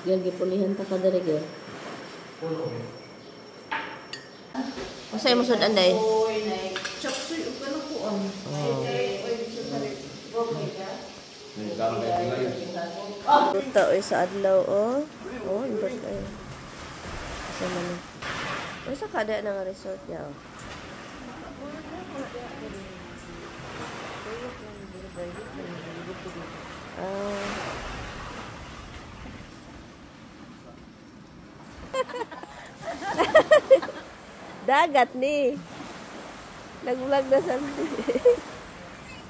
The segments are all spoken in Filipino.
Gagi pulihan ta kada rin gyud. Usay mo sud anday? Oy, nay. Chop suy ug kanang kuan. Oy, bisan sa rin. Ito ay sa adlaw, oh. Oh, invert kayo. Sa man. O sa kada na nga resort niya, oh. Dagat ni. Nag-vlog na Sandy.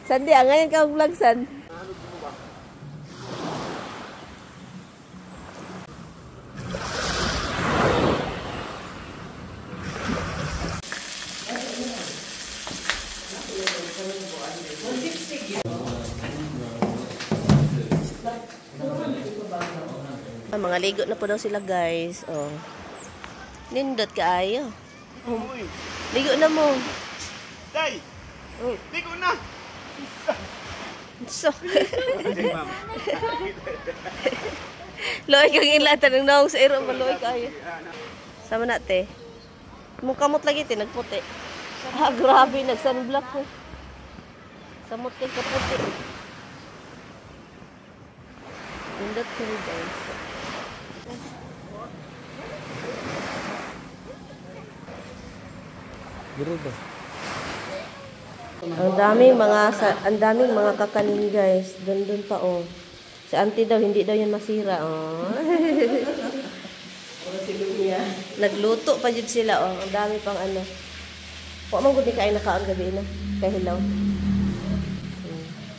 Sandy, ngayon ka vlog San. Mga ligo na po daw sila guys. Oh. Nindot kaayo. Oh. Ligo na mo. Day! Oh. Ligo na! So. Loy kang ilatan ng naong sa iro. Maloy kaayo. Sama na te. Mukamot lagi te. Nagputi. Ah, grabe. Nag-sunblock ko. Samot kay kaputi. Nindot ko rin guys. Ang daming mga kakanin guys. Doon pa oh. Si auntie daw hindi daw yan masira oh. Nagluto pa jud sila oh. Ang dami pang ano. Wa man gud ni kay nakaon gabi na. Kay hilaw.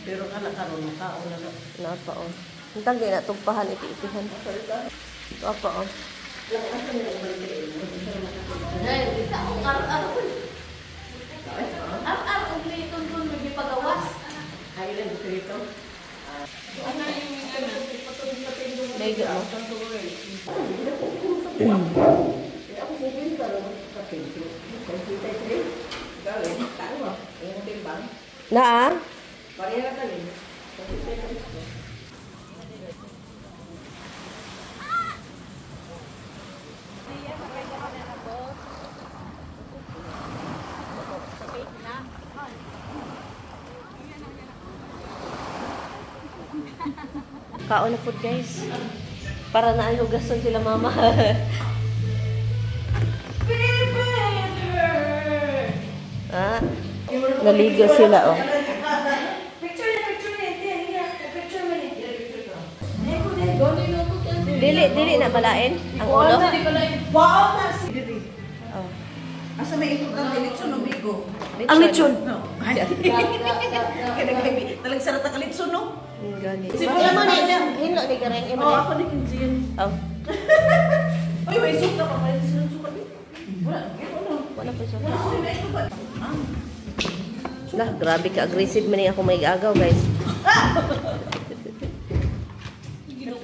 Pero kana karon makaon na. Na pa oh. Hintang gyud na tugpahan iti-itihan. Ito pa oh. Ar-ar ug liton-ton magipagawas. Kailan dito ito? Ano yung patulog na tindong Mega mo. Ako sipin ka ron sa pinto. Kasi tayo gawin tayo yung timbang. Na ah? Pareha ka rin. Kasi tayo Kaon na po guys. Para na ang hugason sila mama. Ah, naligo sila oh. Dili na balain ang ulo. Wow, nasi diri. Oh. Asa may importante litson o bigo? Ang lechon. No. Kada kay talag sarata ka litson no. Gani. Wala mo ni hino ni gareng imo. Oh, ako ni kinsin. Oh. Oy, may suka pa pala sila suka. Wala, ano? Wala pa siya. Wala sila ito ba? Lah, grabe ka aggressive man ni ako may agaw guys.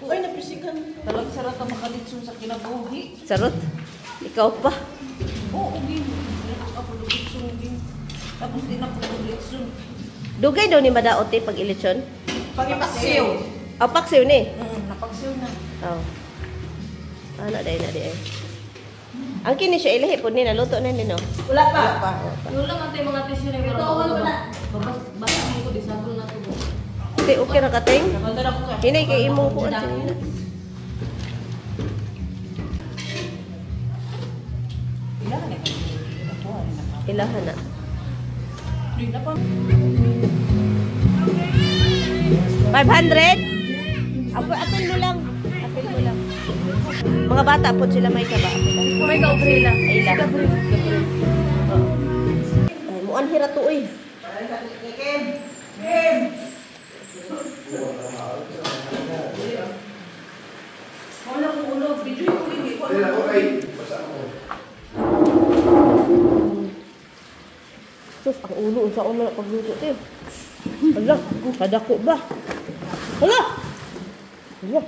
Ay, napisikan. Talag sarata makalitson sa kinabuhi. Sarot. Ikaw pa. Oo, gin. Ako litson gin. Tapos din ako litson. Dugay daw ni madaot pag ilechon. Pagipaksiw. Oh, paksiw ni. Napaksiw na. Oh. Ana day na di ay. Ang kini siya ilahi po ni naluto na ni no. Wala pa. Yung lang ang mga tissue na meron ako. Basta ko disable na to. Okay ra kating. Naganda na ko ka. Hinay kay imong kuan sa ina. Ilahan na ka. Ilahan na. Dila pa. 500? Apil mo lang. Apil mo lang. Mga bata po sila may kaba. May kaubrila. Ay lang. Oh. Ay, muan hira to uy. Kem. Kem. Wala ko ulo. Video ko hindi ko. Sus, ang ulo. Saan mo na pagluto ito? Hala, kadako ba? Hala! Hala!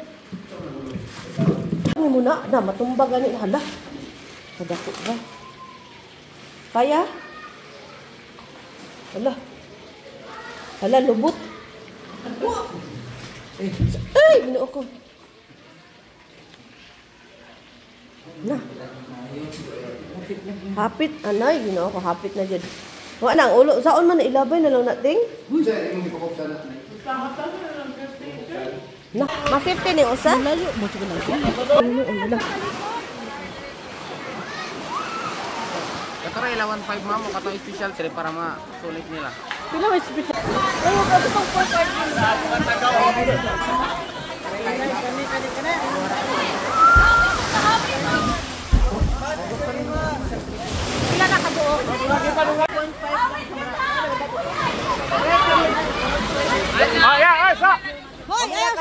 Ano mo na? Matumbang ganit. Hala! Kadako ba? Kaya? Hala! Hala, lubot! Ay! Binuo ko! Na. Hapit, anay, ginoo ko, hapit na dyan. Wa nang ulo, saon man na ilabay na lang nating? Na, ma-50 ni usa? Layo mo siya na. Katara ila 1.5 mamo kato special sila para masulit nila. Pila may special? Ayo, kasi pang 4.5. Pila na kabuo? Ay, sa. Hoy, ayos!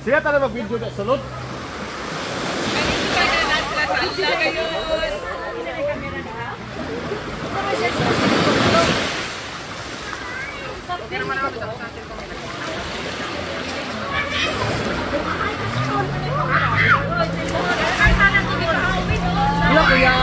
Siya talaga mag-video na sulod. Iya kuya.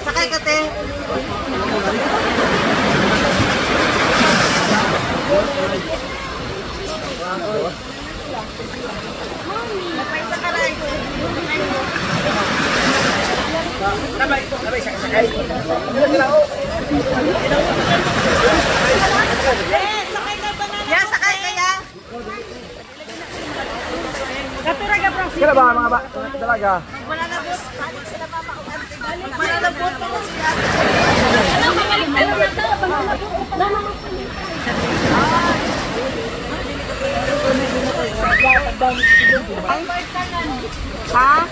Sakay ka, te. Kaya ba mga ba? Talaga. Ha? Ha?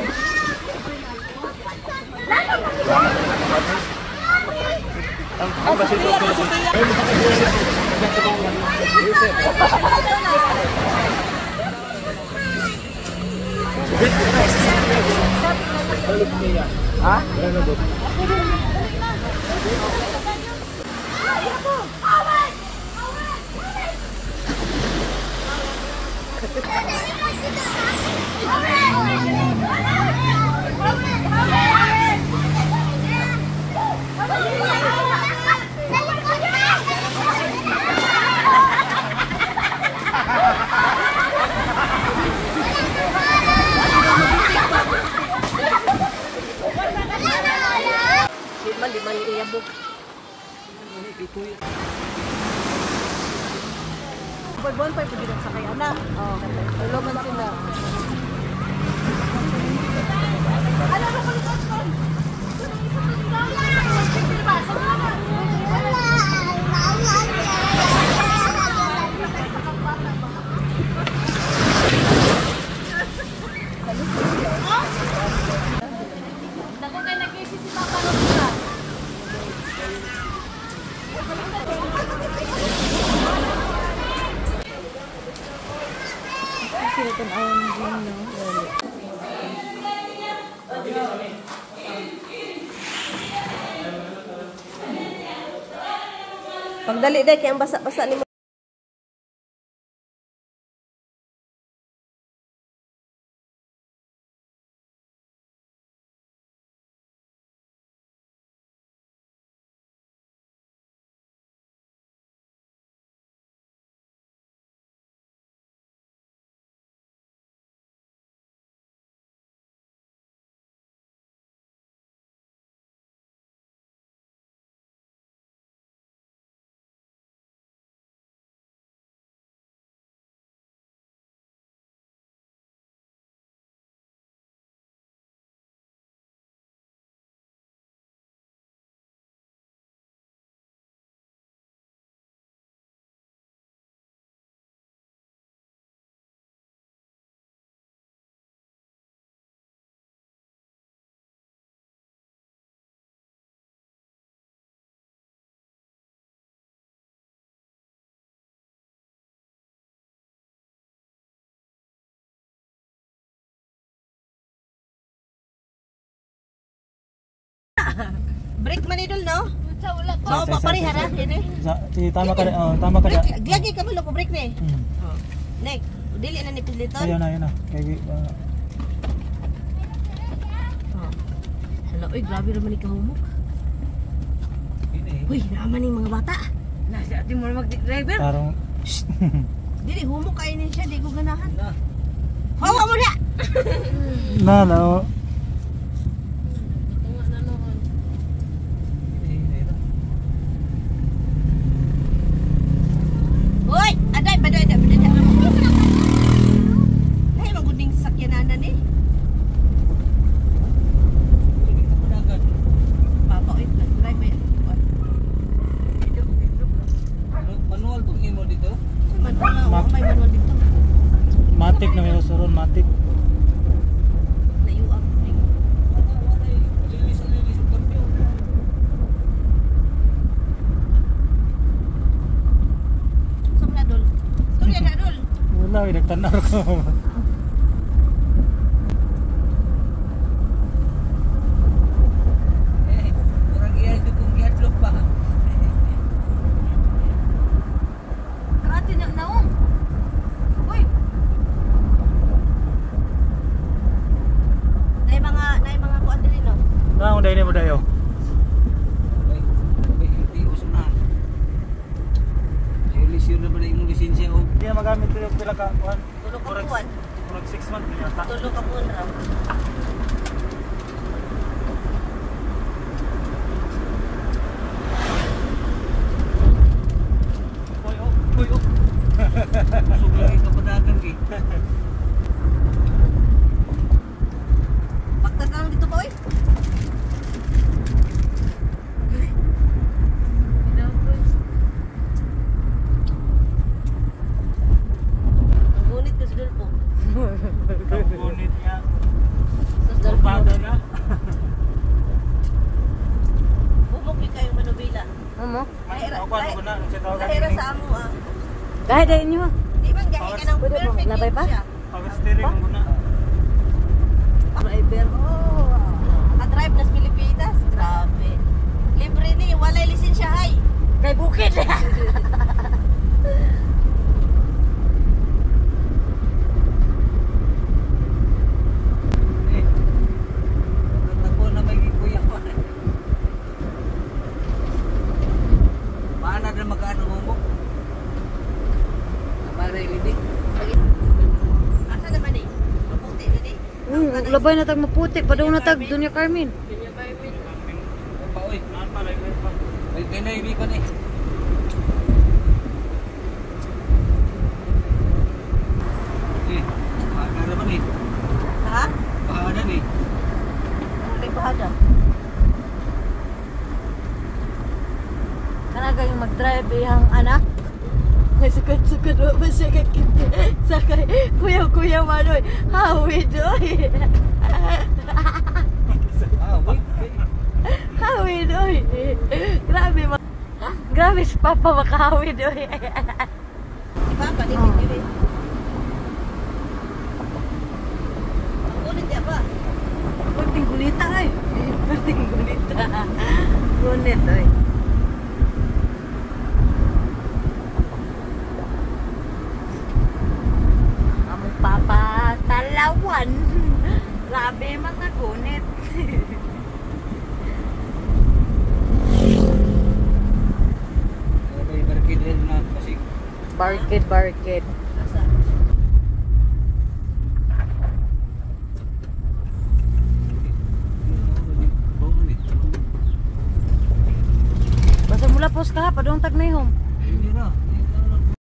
Lima ni iyabog. Bon pa pud sa kay ana. Oh, ulo man sila. Ano ko ko ko? Dako kay nag-isi si Papa Rosa. Pagdali day kay ang basa-basa ni Break man idol no? Sa wala ko. Oo, papareha ra kini. Tama ka, tama ka da. Lagi ka malo ko break ni. Hmm. Nek, dili na ni piliton. Ayun na. Kaya, Hala, uy, grabe naman ni kahumok. Uy, naman ni mga bata. Nasa atin mo mag-driver. parang, Dili, humok kainin siya, di ko ganahan. Hawa mo na! no. Uy! Aday! Ay, magunding sasakyanan na ni. Papa, uy, nag-drive ba yan? Manual tong imo dito. May manual dito. Matik na may usuron, matik. Layo ang ring. Lilis kampiyo. Saan na, Dol? Storya na, Dol. Wala, nagtanar ko. Kurang iya itu kung giadlok pa. Kati na naong. Uy, Nay mga kuan dili no. Naong dahil mo dayo. Hindi uso na. Lilis yun na ba na imong lisensya o? Hindi na magamit ko yung pila ka. Tulo ka buwan. Kurang 6 months na yata. Tulo ka buwan raw. Uy, oh. Usog lagi kapadagan ki. Baktas na lang dito ba, uy? Ang gunit ka si Dol po. Kabunit niya. Sus, Dol po. Bada na. Bumok yung kayong manubila. Amo. Ako ano na, sa tawag Lahira sa amo ah. Kahit dahil niyo. Di man gahi ka ng Pwede mo, perfect labay pa? siya. Power steering mo na. Driver. Oh. Naka-drive nas Pilipinas. Grabe. Libre ni, walay lisensya ay. Kay bukid. Ako na may gikuya ko. Paano na magkaano mo? Para ilidi. Asa naman eh? Maputi na ni. Labay na tag maputi. Padaw na tag Dunya Carmen. Pa oy. Naan pa, like pa. May kay ibi pa ni. Paano naman eh. Ha? Paano ni? May bahada. Kanaga yung mag-drive yung anak. May sukat-sukat ba siya kakita. Sakay, kuya manoy. Hawid oy. Wait. Hawid oy. Grabe si Papa makahawid oy. Si Papa, limit. Ang gunit niya ba? Kunting gulita ay. Kunting gulita. Gunit oy. Among Papa talawan. Grabe mga gunit. May barkid rin na kasi. Barkid. Asa? Basta mula pos ka, padung tag na home. Hindi na.